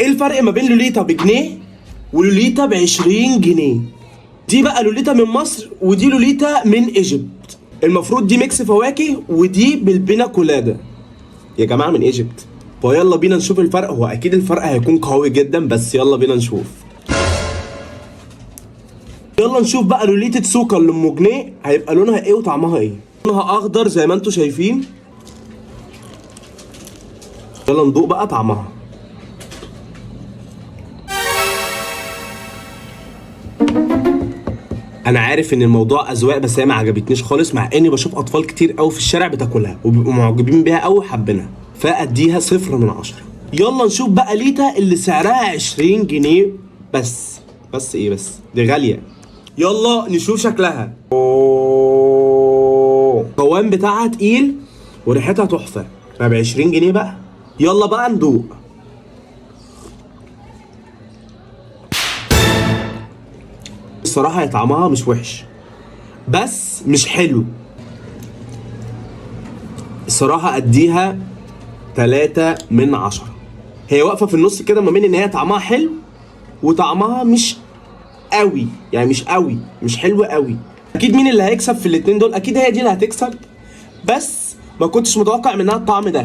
ايه الفرق ما بين لوليتا بجنيه ولوليتا ب20 جنيه؟ دي بقى لوليتا من مصر ودي لوليتا من ايجيبت. المفروض دي ميكس فواكه ودي بالبينا كولادا يا جماعه من ايجيبت. فيلا بينا نشوف الفرق. هو اكيد الفرق هيكون قوي جدا بس يلا بينا نشوف. يلا نشوف بقى لوليتا سوكا اللي ام جنيه هيبقى لونها ايه وطعمها ايه. لونها اخضر زي ما انتم شايفين. يلا ندوق بقى طعمها. انا عارف ان الموضوع اذواق بس هي ما عجبتنيش خالص، مع اني بشوف اطفال كتير قوي في الشارع بتاكلها وبيبقوا معجبين بيها قوي وحابينها، فاديها 0/10. يلا نشوف بقى ليتا اللي سعرها 20 جنيه بس. بس ايه بس دي غاليه. يلا نشوف شكلها. القوام بتاعها تقيل وريحتها تحفه، ما ب20 جنيه بقى. يلا بقى ندوق. الصراحه هي طعمها مش وحش بس مش حلو. الصراحة أديها 3/10. هي واقفة في النص كده ما بين إن هي طعمها حلو وطعمها مش قوي، يعني مش قوي مش حلو قوي. أكيد مين اللي هيكسب في الاتنين دول؟ أكيد هي دي اللي هتكسب، بس ما كنتش متوقع منها الطعم ده.